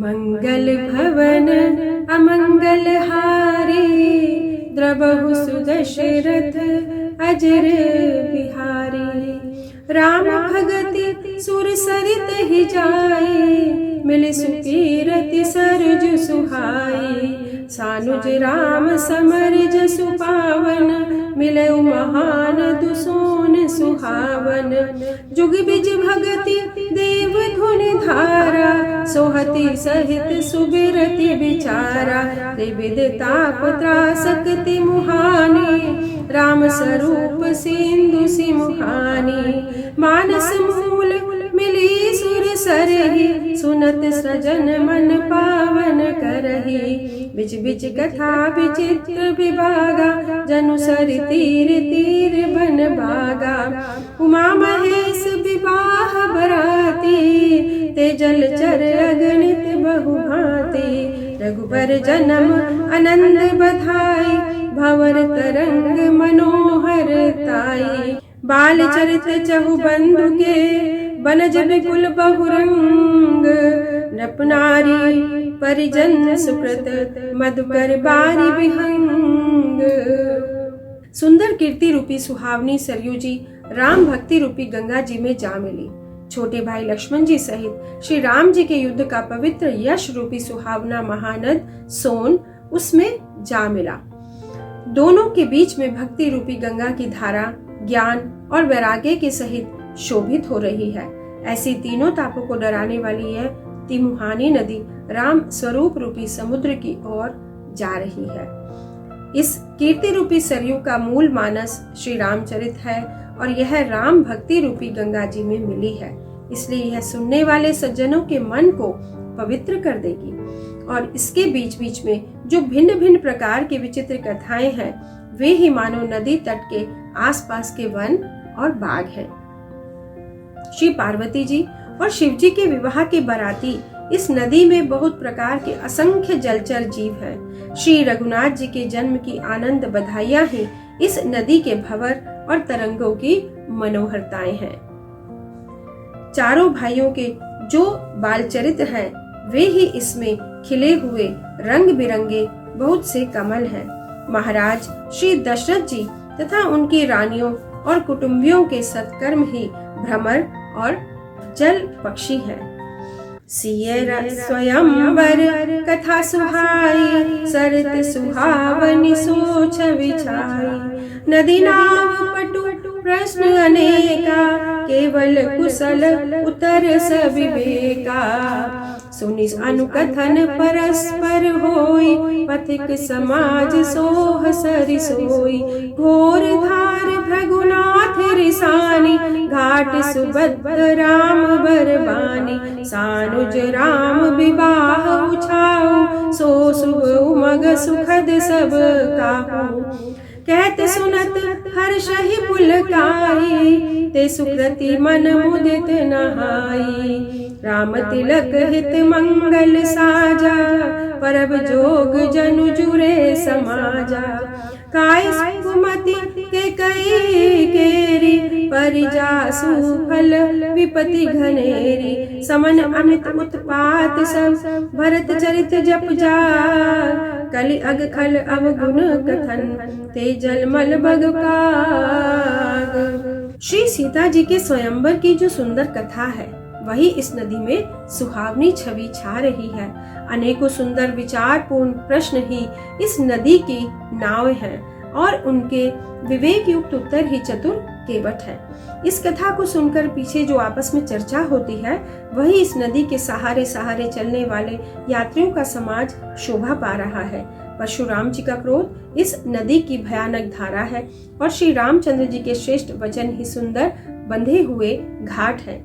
मंगल भवन अमंगल हारी, द्रबहु सुदशरथ अजर बिहारी। राम भगति सुर सरित ही जाए, मिल सुकीरति सरज सुहाई। सानुज राम समर जसु पावन, मिलउ महान दुसोन सुहावन। जुग बिज भगति देव धुनि धारा, सोहति सहित सुबिरति विचारा। त्रिविध ताप त्रासकति मुहानी, राम स्वरूप सिंधु सिमुहानी। मानस मूल मिली सुर सरहि, सुनत सजन मन पावन करहि। बिच बिच कथा विचित्र विभागा, जनु सरि तीर तीर बन बागा। उमा महेश विवाह बराती, ते जलचर अगणित बहु भांति। रघुबर जन्म आनंद बधाई, भंवर तरंग मनोहर ताई। बाल चरित चहु बंधु के, बनज विपुल बहुरंग। नृप नारी परिजन सुकृत, मधुकर बारी विहंग। सुंदर कीर्ति रूपी सुहावनी सरयू जी राम भक्ति रूपी गंगा जी में जा मिली। छोटे भाई लक्ष्मण जी सहित श्री राम जी के युद्ध का पवित्र यश रूपी सुहावना महानद सोन उसमें जा मिला। दोनों के बीच में भक्ति रूपी गंगा की धारा ज्ञान और वैराग्य के सहित शोभित हो रही है। ऐसी तीनों तापों को डराने वाली यह तिमुहानी नदी राम स्वरूप रूपी समुद्र की ओर जा रही है। इस कीर्ति रूपी सरयू का मूल मानस श्री रामचरित है और यह राम भक्ति रूपी गंगा जी में मिली है। इसलिए यह सुनने वाले सज्जनों के मन को पवित्र कर देगी। और इसके बीच बीच में जो भिन्न भिन्न प्रकार की विचित्र कथाएं हैं, वे ही मानो नदी तट के आसपास के वन और बाग हैं। श्री पार्वती जी और शिव जी के विवाह के बाराती इस नदी में बहुत प्रकार के असंख्य जलचर जीव हैं। श्री रघुनाथ जी के जन्म की आनंद बधाइयां ही इस नदी के भंवर और तरंगों की मनोहरताएं हैं। चारों भाइयों के जो बाल चरित्र हैं, वे ही इसमें खिले हुए रंग बिरंगे बहुत से कमल हैं। महाराज श्री दशरथ जी तथा उनकी रानियों और कुटुंबियों के सत्कर्म ही भ्रमर और जल पक्षी हैं। सिय स्वयंवर कथा सुहाई, सरत सुहावनी सोच विचाई। नदी नाव पटु प्रश्न अनेका, केवल कुशल उत्तर सविवेका। सुनि अनुकथन परस्पर होई, पथिक समाज सोह सरि सोई। घोर धार भृगुनाथ रिसानी, घाट सुभद्र राम बरबानी। सानुज राम विवाह उछाऊ, सो शुभ उमग सुखद सब काहू। कहत सुनत हर्षहि पुलकाई, ते सुकृति मन मुदित नहाई। राम तिलक हित मंगल साजा, परब जोग जनु जुरे समाजा। काय सुमति के कई केरी, परिजासु फल विपति घनेरी। समन अमित उत्पात सब, भरत चरित जप जा। कलि अग खल अवगुण कथन, ते जलमल बग काग। श्री सीता जी के स्वयंवर की जो सुंदर कथा है, वही इस नदी में सुहावनी छवि छा रही है। अनेकों सुंदर विचारपूर्ण प्रश्न ही इस नदी की नाव हैं और उनके विवेक युक्त उत्तर ही चतुर केवट है। इस कथा को सुनकर पीछे जो आपस में चर्चा होती है, वही इस नदी के सहारे सहारे चलने वाले यात्रियों का समाज शोभा पा रहा है। परशुराम जी का क्रोध इस नदी की भयानक धारा है और श्री रामचंद्र जी के श्रेष्ठ वचन ही सुंदर बंधे हुए घाट है।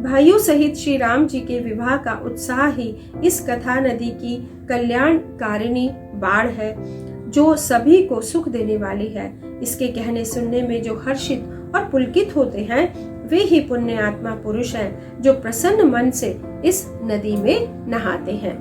भाइयों सहित श्री राम जी के विवाह का उत्साह ही इस कथा नदी की कल्याणकारिणी बाढ़ है, जो सभी को सुख देने वाली है। इसके कहने सुनने में जो हर्षित और पुलकित होते हैं, वे ही पुण्य आत्मा पुरुष हैं, जो प्रसन्न मन से इस नदी में नहाते हैं।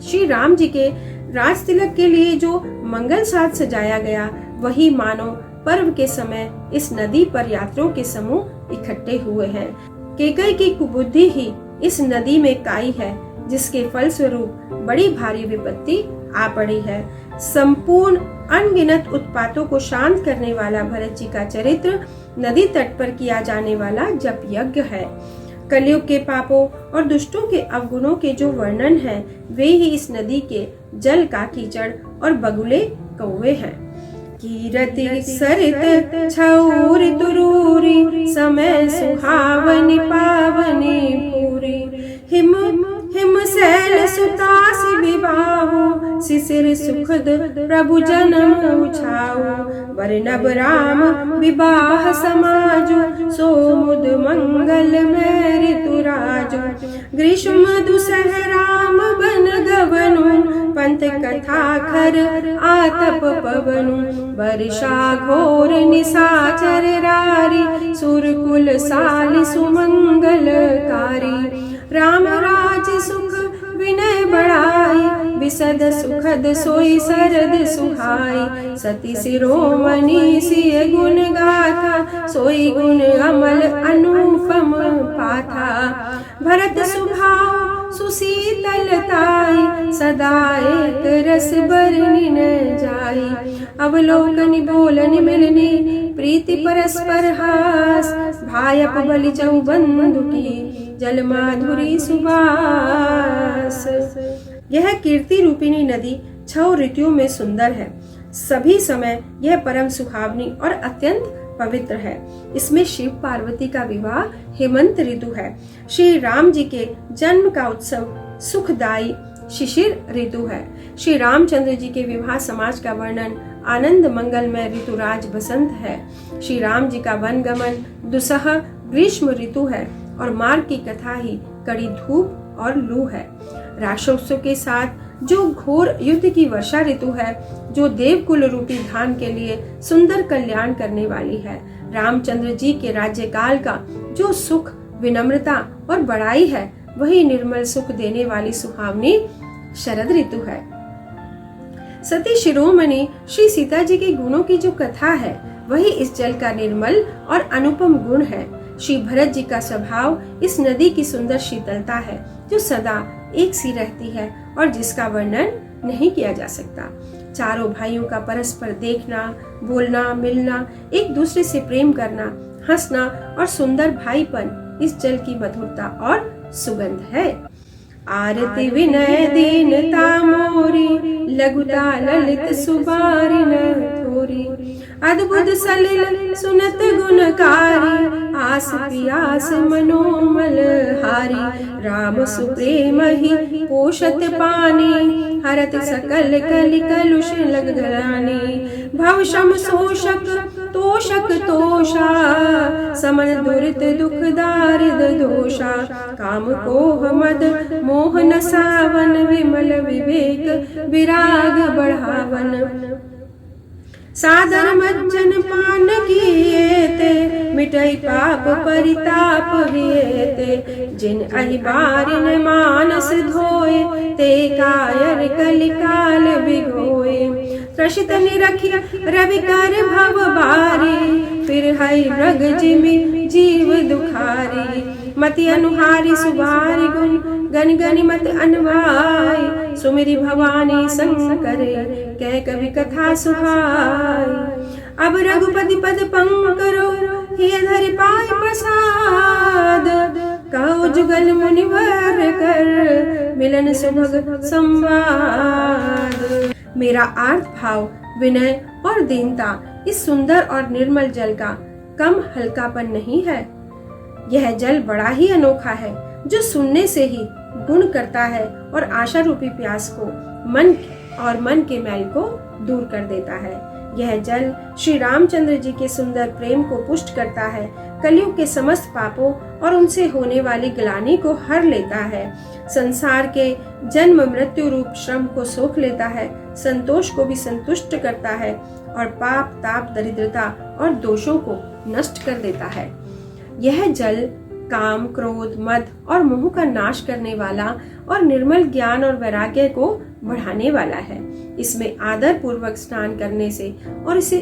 श्री राम जी के राज तिलक के लिए जो मंगल साज सजाया गया, वही मानो पर्व के समय इस नदी पर यात्रियों के समूह इकट्ठे हुए हैं। कैकेयी की कुबुद्धि ही इस नदी में काई है, जिसके फलस्वरूप बड़ी भारी विपत्ति आ पड़ी है। संपूर्ण अनगिनत उत्पातों को शांत करने वाला भरत जी का चरित्र नदी तट पर किया जाने वाला जप यज्ञ है। कलयुग के पापों और दुष्टों के अवगुणों के जो वर्णन है वे ही इस नदी के जल का कीचड़ और बगुले कौवे हैं। कीरति सरित छऊ ऋतुरूरी समय सुहावनी पावनी पूरी हिम हिम शैल सुतासी विवाहो शिशिर सुखद प्रभु जन्म उछाओ वर्णव राम विवाह समाजो सोमुद मंगल में ऋतुराजो ग्रीष्म दुसह राम बन गवनु पंथ कथा खर आतप पवनु वर्षा घोर निशाचर रारी सुरकुल साली सुमंगलकारी राम राज सुख विनय बढ़ाई विसद सुखद सोई सरद सुहाई सती शिरोमणि सिय गुण गाथा सोई गुण अमल अनुपम पाथा भरत सुभाव सुशीतलताई सदा एक रस बरनी न जाई अवलोकन बोलन मिलनी प्रीति परस्पर हास भायप बलि चौ बंधु की जल माधुरी सुबास। यह कीर्ति रूपिणी नदी 6 ऋतुओं में सुंदर है। सभी समय यह परम सुहावनी और अत्यंत पवित्र है। इसमें शिव पार्वती का विवाह हेमंत ऋतु है। श्री राम जी के जन्म का उत्सव सुखदायी शिशिर ऋतु है। श्री रामचंद्र जी के विवाह समाज का वर्णन आनंद मंगलमय ऋतुराज बसंत है। श्री राम जी का वन गमन दुसह ग्रीष्म ऋतु है और मार्ग की कथा ही कड़ी धूप और लू है। राक्षसों के साथ जो घोर युद्ध की वर्षा ऋतु है जो देवकुल रूपी धान के लिए सुंदर कल्याण करने वाली है। रामचंद्र जी के राज्यकाल का जो सुख विनम्रता और बड़ाई है वही निर्मल सुख देने वाली सुहावनी शरद ऋतु है। सती शिरोमणि श्री सीता जी के गुणों की जो कथा है वही इस जल का निर्मल और अनुपम गुण है। श्री भरत जी का स्वभाव इस नदी की सुंदर शीतलता है जो सदा एक सी रहती है और जिसका वर्णन नहीं किया जा सकता। चारों भाइयों का परस्पर देखना बोलना मिलना एक दूसरे से प्रेम करना हंसना और सुंदर भाईपन इस जल की मधुरता और सुगंध है। आरती विनय दीनता मोरी लघुता ललित सुबारी न थोरी अद्भुत सलिल सुनत गुणकारी आस पियास मनोमल हारी राम सुप्रेम ही पोषत पानी हरत सकल कलि कलुष लग गलानी भव शम शोषक तोषक तोषा समन दुरित दुख दारिद दोषा काम कोह मद मोहन सावन विमल विवेक विराग बढ़ावन सादर मज्जन पान किए ते मिटई पाप परिताप हिएते जिन अहिबारिन मानस धोए ते कायर कलिकाल बिगोए त्रसित निरखी रवि कर भव बारी फिर हई मृग जिमि जीव दुखारी मति अनुहारी सुभारी गुण गन गनि मत अनवाई सुमिरि भवानी शंकर कह कवि कथा सुहाई अब रघुपति पद पंकरो हिय धरि पाय प्रसाद कहो जुगल मुनिवर कर मिलन सुभग संवाद। मेरा आर्त भाव विनय और दीनता इस सुंदर और निर्मल जल का कम हल्कापन नहीं है। यह जल बड़ा ही अनोखा है जो सुनने से ही गुण करता है और आशा रूपी प्यास को मन के मैल को दूर कर देता है। यह जल श्री रामचंद्र जी के सुंदर प्रेम को पुष्ट करता है, कलयुग के समस्त पापों और उनसे होने वाली ग्लानि को हर लेता है, संसार के जन्म मृत्यु रूप श्रम को सोख लेता है, संतोष को भी संतुष्ट करता है और पाप ताप दरिद्रता और दोषों को नष्ट कर देता है। यह जल काम क्रोध मद और मोह का नाश करने वाला और निर्मल ज्ञान और वैराग्य को बढ़ाने वाला है। इसमें आदर पूर्वक स्नान करने से और इसे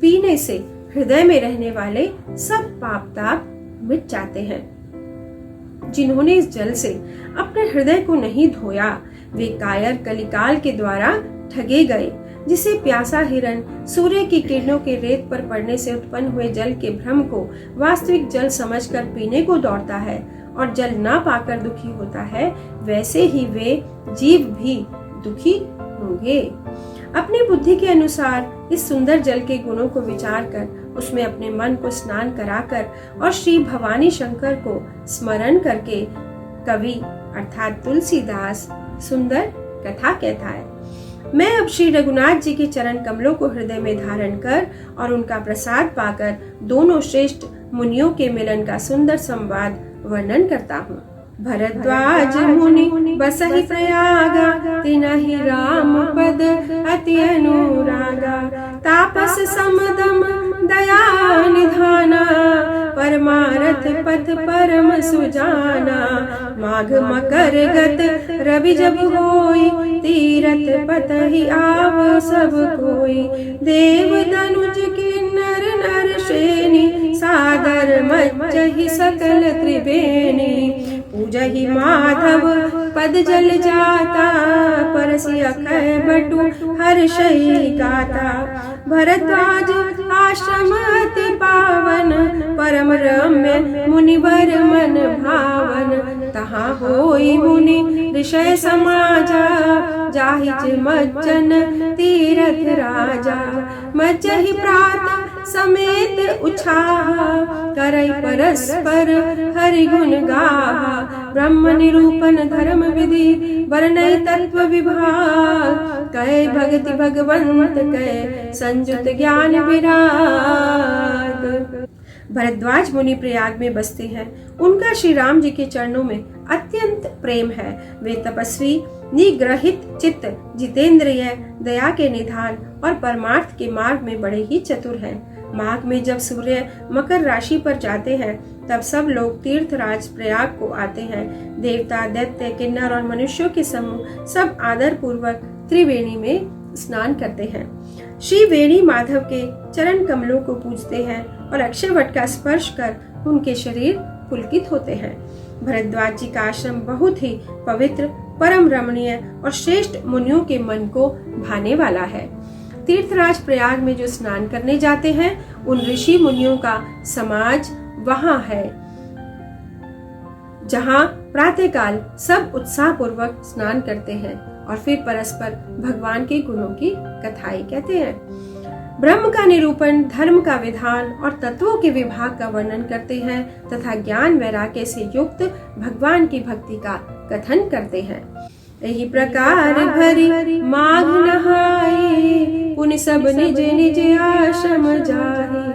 पीने से हृदय में रहने वाले सब पाप ताप मिट जाते हैं। जिन्होंने इस जल से अपने हृदय को नहीं धोया वे कायर कलिकाल के द्वारा ठगे गए। जिसे प्यासा हिरण सूर्य की किरणों के रेत पर पड़ने से उत्पन्न हुए जल के भ्रम को वास्तविक जल समझकर पीने को दौड़ता है और जल ना पाकर दुखी होता है, वैसे ही वे जीव भी दुखी होंगे। अपनी बुद्धि के अनुसार इस सुंदर जल के गुणों को विचार कर उसमें अपने मन को स्नान कराकर और श्री भवानी शंकर को स्मरण करके कवि अर्थात तुलसीदास सुंदर कथा कहता है। मैं अब श्री रघुनाथ जी के चरण कमलों को हृदय में धारण कर और उनका प्रसाद पाकर दोनों श्रेष्ठ मुनियों के मिलन का सुंदर संवाद वर्णन करता हूँ। भरद्वाज मुनि बसहि प्रयागा तिनहि राम पद अति अनुरागा तापस समदम दया निधाना परमारथ पथ परम सुजाना माघ मकर गत रवि जब होई तीरथ पथ ही आव सब कोई देव दनुज किन्नर नर श्रेणी सादर मज्जहि सकल त्रिवेणी पूजहि माधव पद जल जाता परसि अखय बटु हर्षहि गाता भरद्वाज आश्रम अति पावन परम रम्य मुनिवर मन भावन तहाँ होई मुनि ऋषय समाजा जाहिज मज्जन तीरथ राजा मज्जहि प्रात समेत उछाहा करई परस्पर हरि गुण गाहा ब्रह्म निरूपण धर्म विधि वर्णय तत्व विभाग कहे भक्ति भगवंत कहे संयुत ज्ञान विराग। भरद्वाज मुनि प्रयाग में बसते हैं। उनका श्री राम जी के चरणों में अत्यंत प्रेम है। वे तपस्वी निग्रहित चित्त जितेंद्रिय दया के निधान और परमार्थ के मार्ग में बड़े ही चतुर हैं। माघ में जब सूर्य मकर राशि पर जाते हैं तब सब लोग तीर्थराज प्रयाग को आते हैं। देवता दैत्य किन्नर और मनुष्यों के समूह सब आदर पूर्वक त्रिवेणी में स्नान करते हैं। श्री वेणी माधव के चरण कमलों को पूजते हैं और अक्षयवट का स्पर्श कर उनके शरीर पुलकित होते हैं। भरद्वाज जी का आश्रम बहुत ही पवित्र परम रमणीय और श्रेष्ठ मुनियों के मन को भाने वाला है। तीर्थराज प्रयाग में जो स्नान करने जाते हैं उन ऋषि मुनियों का समाज वहां है, जहां प्रातःकाल सब उत्साह पूर्वक स्नान करते हैं और फिर परस्पर भगवान के गुणों की कथाएं कहते हैं। ब्रह्म का निरूपण, धर्म का विधान और तत्वों के विभाग का वर्णन करते हैं तथा ज्ञान वैराग्य से युक्त भगवान की भक्ति का कथन करते हैं। यही प्रकार भरी माघ नहाई पुन सब निज निज आश्रम जाहि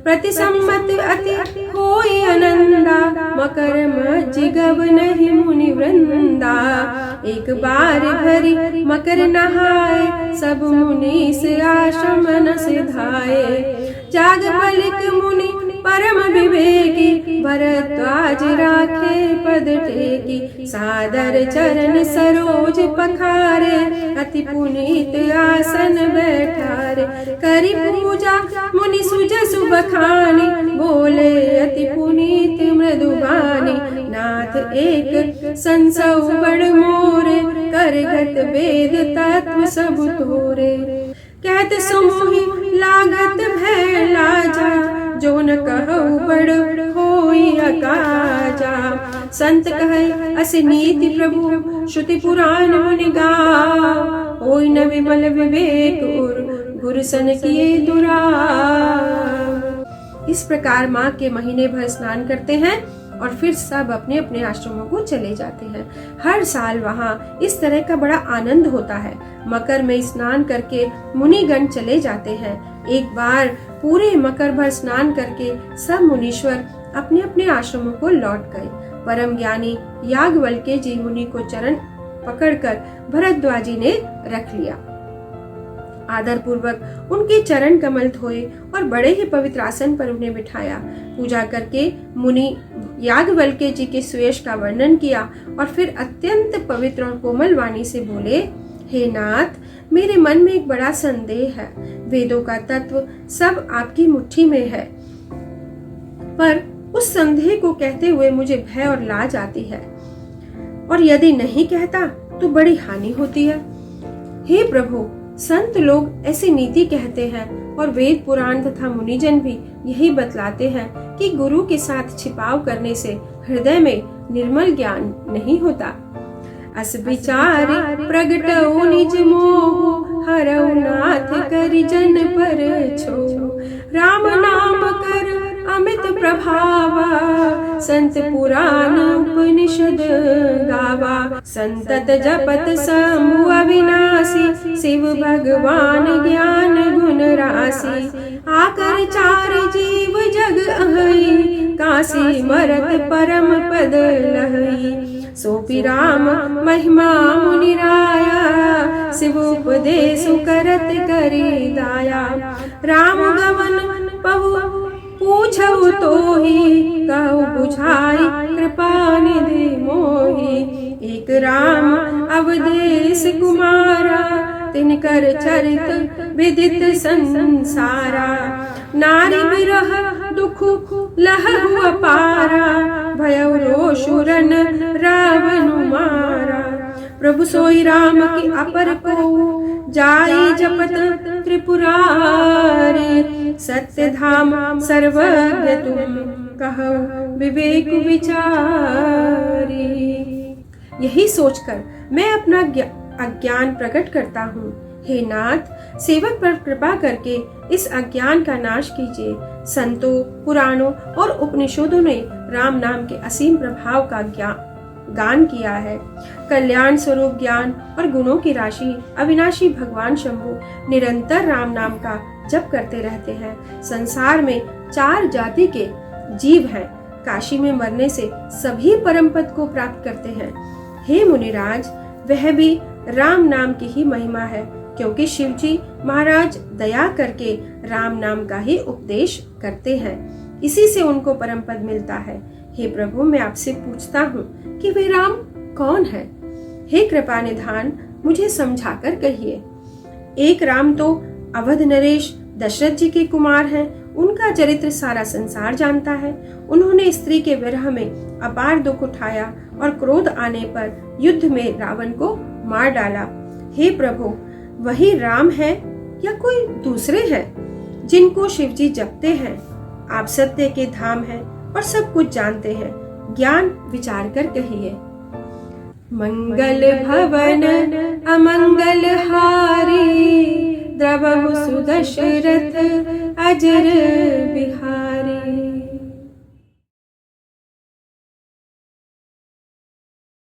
प्रति सम्मत अति होई आनंदा मकर मज्जि गवनहि मुनि वृंदा। एक बार भरी मकर नहाए सब मुनि से आश्रम न सिधाए जाग बलिक मुनि परम विवेकी भरद्वाज राखे पद टेकी सादर चरण सरोज पखारे अति पुनीत आसन बैठारे करी पूजा मुनि सुजसु बखानी बोले अति पुनीत मृदुबानी नाथ एक संसौ बड़ मोरे करगत वेद तत्व सब तोरे कहत सुमोहि लागत भय लाजा जो न कहु बड़ होई अकाजा। संत कहे अस नीति प्रभु श्रुति पुराण मुनि गाव होई न विमल विवेक और गुरुसन किए दुराव। इस प्रकार माघ के महीने भर स्नान करते हैं और फिर सब अपने अपने आश्रमों को चले जाते हैं। हर साल वहाँ इस तरह का बड़ा आनंद होता है। मकर में स्नान करके मुनिगण चले जाते हैं। एक बार पूरे मकर भर स्नान करके सब मुनीश्वर अपने अपने आश्रमों को लौट गए। परम ज्ञानी याज्ञवल्क्य जी मुनि को चरण पकड़कर भरद्वाजी ने रख लिया। आदर पूर्वक उनके चरण कमल धोए और बड़े ही पवित्र आसन पर उन्हें बिठाया। पूजा करके मुनि याज्ञवल्क्य जी के सुयश का वर्णन किया और फिर अत्यंत पवित्र और कोमल वाणी से बोले, हे नाथ, मेरे मन में एक बड़ा संदेह है। वेदों का तत्व सब आपकी मुट्ठी में है, पर उस संदेह को कहते हुए मुझे भय और लाज आती है, और यदि नहीं कहता तो बड़ी हानि होती है। हे प्रभु, संत लोग ऐसी नीति कहते हैं और वेद पुराण तथा मुनिजन भी यही बतलाते हैं कि गुरु के साथ छिपाव करने से हृदय में निर्मल ज्ञान नहीं होता। अस विचारी प्रगटौ निज मोह, हरौ नाथ करि जन पर छो। राम नाम कर अमित प्रभावा, संत पुराण उपनिषद गावा। संतत जपत शंभु अविनाशी, शिव भगवान ज्ञान गुण राशि। आकर चार जीव जग अहई, काशी मरत परम पद लहई। सोपि राम महिमा मुनिराया, शिव उपदेश करत करी दाया। राम गवन पहु पूछऊ तोहि, कहु बुझाई कृपा निधि मोहि। एक राम अवधेश कुमारा, तिनकर चरित विदित संसारा। नारी विरह दुख लहहु अपारा, भयउ रोषुरन रावणु मारा। प्रभु सोई राम की अपर को, जाई जपत त्रिपुरारी। सत्य धाम सर्वज्ञ तुम, कहु विवेक विचारी। यही सोचकर मैं अपना अज्ञान प्रकट करता हूँ। हे नाथ, सेवक पर कृपा करके इस अज्ञान का नाश कीजिए। संतों, पुराणों और उपनिषदों ने राम नाम के असीम प्रभाव का गान किया है। कल्याण स्वरूप ज्ञान और गुणों की राशि अविनाशी भगवान शंभु निरंतर राम नाम का जप करते रहते हैं। संसार में 4 जाति के जीव हैं। काशी में मरने से सभी परम पद को प्राप्त करते हैं। हे मुनिराज, वह भी राम नाम की ही महिमा है, क्योंकि शिवजी महाराज दया करके राम नाम का ही उपदेश करते हैं। इसी से उनको परम पद मिलता है। हे प्रभु, मैं आपसे पूछता हूँ कि वे राम कौन है? हे कृपा निधान, मुझे समझाकर कहिए। एक राम तो अवध नरेश दशरथ जी के कुमार हैं। उनका चरित्र सारा संसार जानता है। उन्होंने स्त्री के विरह में अपार दुख उठाया और क्रोध आने पर युद्ध में रावण को मार डाला। हे प्रभु, वही राम है या कोई दूसरे हैं जिनको शिवजी जपते हैं? आप सत्य के धाम हैं और सब कुछ जानते हैं। ज्ञान विचार कर कहिए। मंगल भवन अमंगल हारी, द्रवहु सुदशरथ अजर बिहारी।